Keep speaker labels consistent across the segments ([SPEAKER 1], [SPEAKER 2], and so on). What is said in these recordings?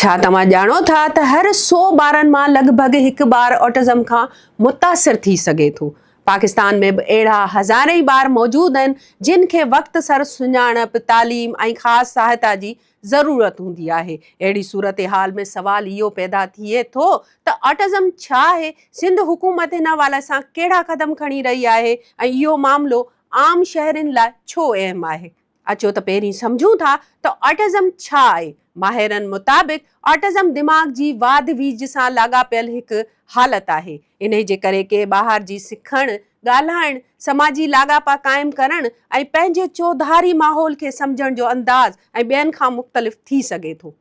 [SPEAKER 1] छा तव्हां ॼाणो था त हर 100 ॿारनि मां लॻभॻि हिकु ॿार ऑटिज़म खां मुतासिर थी सघे थो। पाकिस्तान में बि अहिड़ा हज़ारें ॿार मौजूदु आहिनि जिन खे वक़्त सर सुञाणप, तालीम ऐं ख़ासि सहायता जी ज़रूरत हूंदी आहे। अहिड़ी सूरत हाल में सवाल इहो पैदा थिए थो त ऑटिज़म छा आहे, सिंध हुकूमत हिन हवाले सां कहिड़ा क़दम खणी रही आहे ऐं इहो मामिलो आम शहरियुनि लाइ छो अहम आहे। अचो त पहिरीं सम्झूं था त ऑटिज़म छा आहे। माहिरनि मुताबिक़ ऑटिज़म दिमाग़ जी वाध वीज सां लाॻापियल हिकु हालत आहे। इन जे करे के ॿाहिरि जी सिखणु, ॻाल्हाइणु, समाजी लाॻापा क़ाइमु करणु ऐं पंहिंजे चौधारी माहौल खे सम्झण जो अंदाज़ ऐं ॿियनि खां मुख़्तलिफ़ थी सघे थो।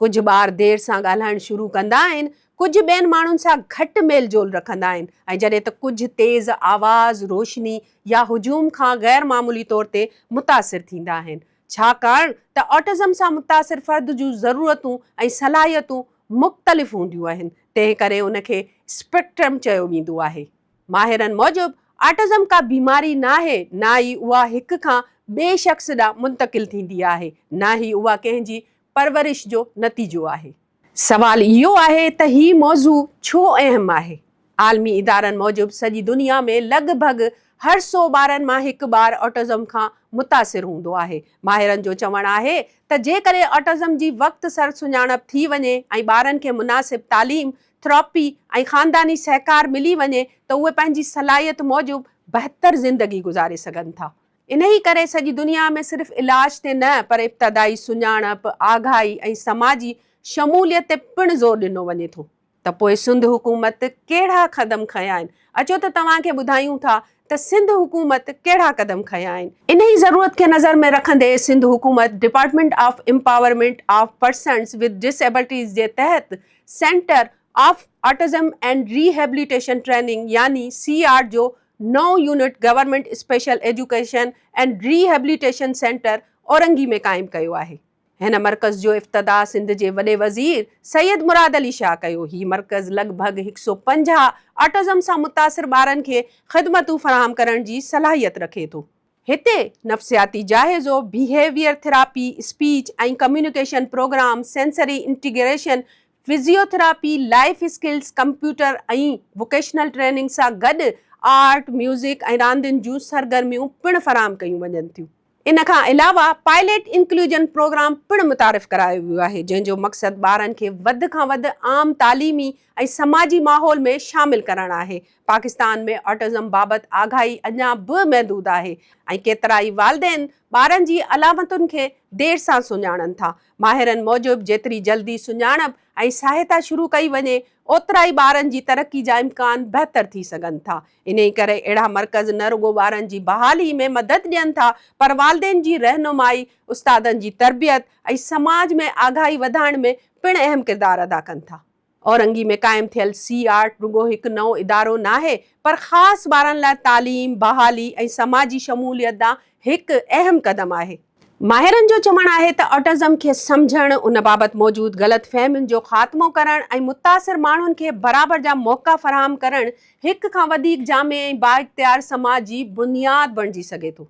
[SPEAKER 1] कुझु ॿार देरि सां ॻाल्हाइणु शुरू कंदा आहिनि, कुझु ॿियनि माण्हुनि सां घटि मेल जोल रखंदा आहिनि ऐं जॾहिं त कुझु तेज़ आवाज़, रोशनी या हुजूम खां ग़ैर मामूली तौर ते मुतासिर थींदा आहिनि। छाकाणि त ऑटिज़म सां मुतासिर फ़र्द जूं ज़रूरतूं ऐं सलाहियतूं मुख़्तलिफ़ हूंदियूं आहिनि, तंहिं करे उनखे स्पेक्ट्रम चयो वेंदो आहे। माहिरनि मूजिबि ऑटिज़म का बीमारी नाहे, ना ई उहा हिक खां ॿिए शख़्स ॾांहुं मुंतक़िल थींदी आहे, ना ई उहा कंहिंजी परवरिश जो नतीजो आहे। सवाल इहो आहे त हीउ मौज़ू छो अहम आहे। आलमी इदारनि मूजिबि सॼी दुनिया में लॻभॻि हर 100 ॿारनि मां हिकु ॿार ऑटिज़म खां मुतासिर हूंदो आहे। माहिरनि जो चवणु आहे त जेकॾहिं ऑटिज़म जी वक़्त सर सुञाणप थी वञे ऐं ॿारनि खे मुनासिब तालीम, थेरेपी ऐं ख़ानदानी सहकार मिली वञे त उहे पंहिंजी सलाहियत मूजिबि बहितर ज़िंदगी गुज़ारे सघनि था। इन ई करे सॼी दुनिया में सिर्फ़ु इलाज ते न, पर इब्तदाई सुञाणप, आगाही ऐं समाजी शमूलियत ते पिणु ज़ोर ॾिनो वञे थो। त पोइ सिंध हुकूमत कहिड़ा क़दम खंया आहिनि? अचो त तव्हांखे ॿुधायूं था त सिंध हुकूमत कहिड़ा क़दम खंया आहिनि। इन ई ज़रूरत खे नज़र में रखंदे सिंध हुकूमत department of empowerment of persons with disabilities जे तहत centre of autism and rehabilitation training यानी CART जो नओं unit government special education and rehabilitation centre Orangi में क़ाइमु कयो आहे। हिन मर्कज़ जो इफ़्तिताह सिंध जे वॾे वज़ीर सैयद मुराद अली शाह कयो। हीउ मर्कज़ लॻभॻि 150 ऑटिज़म सां मुतासिर ॿारनि खे ख़िदमतूं फ़राहम करण जी सलाहियत रखे थो। हिते नफ़्सियाती जाइज़ो, बिहेवियर थेरेपी, स्पीच ऐं communication programme, sensory integration, physiotherapy, life skills, computer ऐं वोकेशनल ट्रेनिंग सां गॾु आर्ट, म्यूज़िक ऐं रांदियुनि जूं सरगर्मियूं पिणु फ़राहम कयूं वञनि थियूं। इन खां अलावा पायलट इंक्लूजन प्रोग्राम पिणु मुतारिफ़ करायो वियो आहे, जंहिंजो मक़सदु ॿारनि खे वधि खां वधि आम तालीमी ऐं समाजी माहौल में शामिल करणु आहे। पाकिस्तान में ऑटिज़म बाबति आगाही अञा बि महदूद आहे ऐं केतिरा ई वालिदैन ॿारनि जी अलामतुनि खे देरि सां सुञाणनि था। माहिरनि मूजिबि जेतिरी जल्दी सुञाणप ऐं सहायता शुरू कई वञे, ओतिरा ई ॿारनि जी तरक़ी जा इम्कान बहितर थी सघनि था। इन ई करे अहिड़ा मर्कज़ न रुॻो ॿारनि जी बहाली में मदद ॾियनि था, पर वालिदैन जी रहनुमाई, उस्तादनि जी तरबियत ऐं समाज में आगाही वधाइण में पिणु अहम किरदारु अदा कनि था। औरंगी में क़ाइमु थियल CART रुॻो हिकु नओं इदारो नाहे, पर ख़ासि ॿारनि लाइ तालीम, बहाली ऐं समाजी शमूलियत ॾांहुं हिकु अहम क़दम आहे। माहिरनि जो चवणु आहे त ऑटिज़म खे सम्झणु, उन बाबति मौजूदु ग़लतफ़हमियुनि जो ख़ात्मो करणु ऐं मुतासिर माण्हुनि खे बराबरि जा मौक़ा फ़राहम करणु हिक खां वधीक जामे ऐं बाइख़्तियार समाज जी बुनियादु बणिजी सघे थो।